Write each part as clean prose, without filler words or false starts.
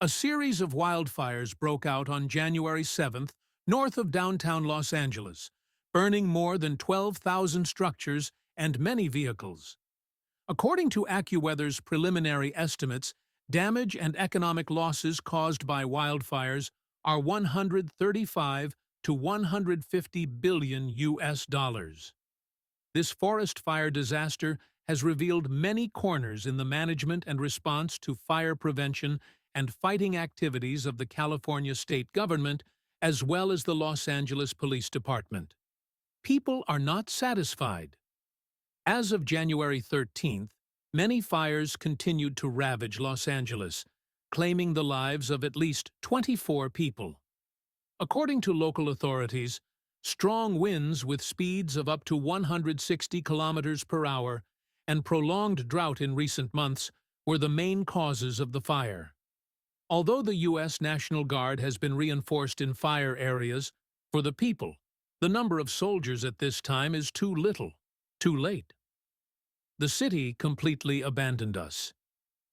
A series of wildfires broke out on January 7th north of downtown Los Angeles, burning more than 12,000 structures and many vehicles. According to AccuWeather's preliminary estimates, damage and economic losses caused by wildfires are 135 to 150 billion US dollars. This forest fire disaster has revealed many corners in the management and response to fire prevention and fighting activities of the California state government as well as the Los Angeles Police Department. People are not satisfied. As of January 13th, many fires continued to ravage Los Angeles, claiming the lives of at least 24 people. According to local authorities, strong winds with speeds of up to 160 kilometers per hour and prolonged drought in recent months were the main causes of the fire. Although the U.S. National Guard has been reinforced in fire areas, for the people, the number of soldiers at this time is too little, too late. The city completely abandoned us.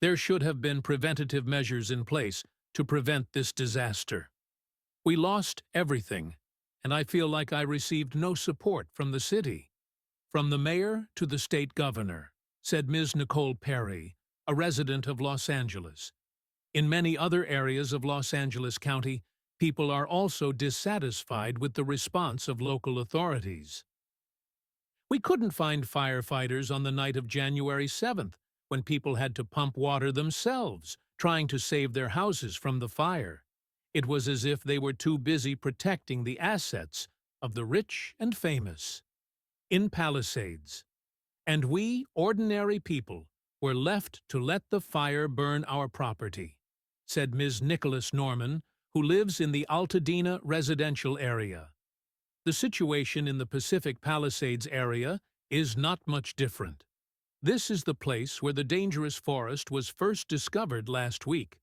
There should have been preventative measures in place to prevent this disaster. We lost everything, and I feel like I received no support from the city. From the mayor to the state governor, said Ms. Nicole Perry, a resident of Los Angeles. In many other areas of Los Angeles County, people are also dissatisfied with the response of local authorities. We couldn't find firefighters on the night of January 7th, when people had to pump water themselves, trying to save their houses from the fire. It was as if they were too busy protecting the assets of the rich and famous. In Palisades. And we, ordinary people, were left to let the fire burn our property, said Ms. Nicholas Norman, who lives in the Altadena residential area. The situation in the Pacific Palisades area is not much different. This is the place where the dangerous forest was first discovered last week.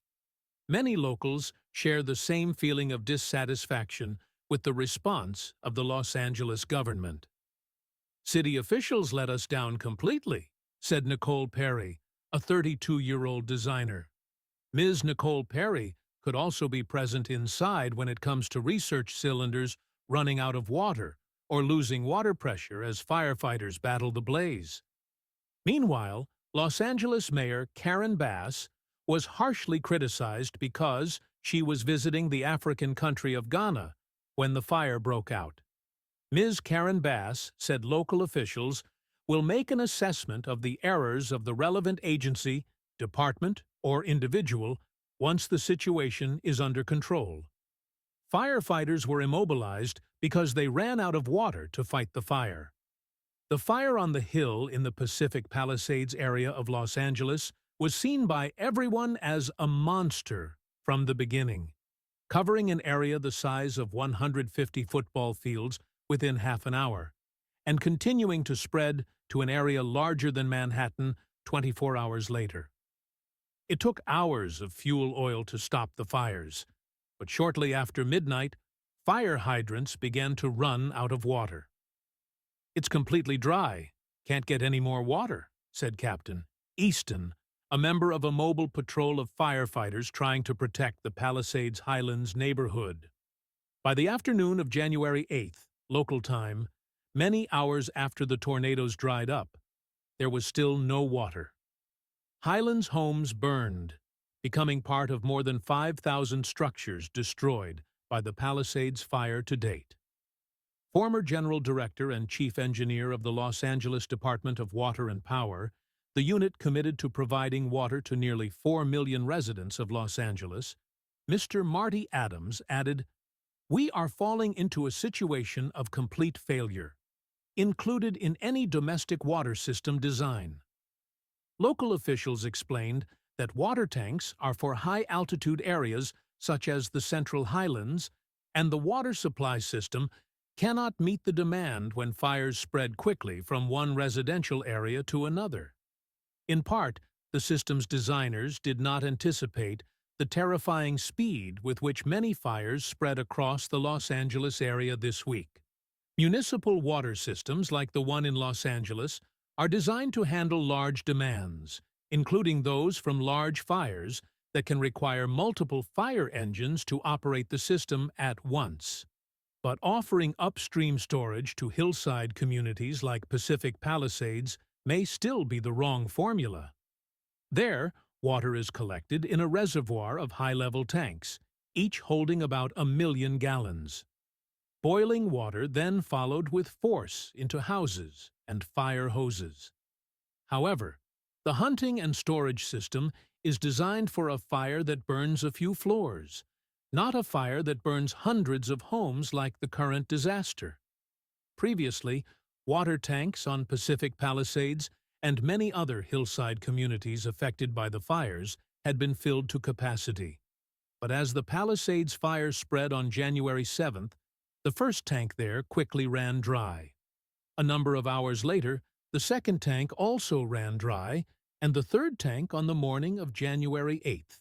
Many locals share the same feeling of dissatisfaction with the response of the Los Angeles government. City officials let us down completely, said Nicole Perry, a 32-year-old designer. Ms. Nicole Perry could also be present inside when it comes to research cylinders running out of water or losing water pressure as firefighters battle the blaze. Meanwhile, Los Angeles Mayor Karen Bass was harshly criticized because she was visiting the African country of Ghana when the fire broke out. Ms. Karen Bass said local officials will make an assessment of the errors of the relevant agency, department, or individual once the situation is under control. Firefighters were immobilized because they ran out of water to fight the fire. The fire on the hill in the Pacific Palisades area of Los Angeles was seen by everyone as a monster from the beginning, covering an area the size of 150 football fields within half an hour, and continuing to spread to an area larger than Manhattan 24 hours later. It took hours of fuel oil to stop the fires, but shortly after midnight, fire hydrants began to run out of water. "It's completely dry. Can't get any more water," said Captain Easton, a member of a mobile patrol of firefighters trying to protect the Palisades Highlands neighborhood. By the afternoon of January 8th, local time, many hours after the tornadoes dried up, there was still no water. Highlands homes burned, becoming part of more than 5,000 structures destroyed by the Palisades fire to date. Former General Director and Chief Engineer of the Los Angeles Department of Water and Power, the unit committed to providing water to nearly 4 million residents of Los Angeles, Mr. Marty Adams added, "We are falling into a situation of complete failure, included in any domestic water system design." Local officials explained that water tanks are for high-altitude areas such as the Central Highlands, and the water supply system cannot meet the demand when fires spread quickly from one residential area to another. In part, the system's designers did not anticipate the terrifying speed with which many fires spread across the Los Angeles area this week. Municipal water systems like the one in Los Angeles are designed to handle large demands, including those from large fires that can require multiple fire engines to operate the system at once. But offering upstream storage to hillside communities like Pacific Palisades may still be the wrong formula. There, water is collected in a reservoir of high-level tanks, each holding about 1,000,000 gallons. Boiling water then followed with force into houses and fire hoses. However, the hunting and storage system is designed for a fire that burns a few floors, not a fire that burns hundreds of homes like the current disaster. Previously, water tanks on Pacific Palisades and many other hillside communities affected by the fires had been filled to capacity. But as the Palisades fire spread on January 7th, the first tank there quickly ran dry. A number of hours later, the second tank also ran dry, and the third tank on the morning of January 8th.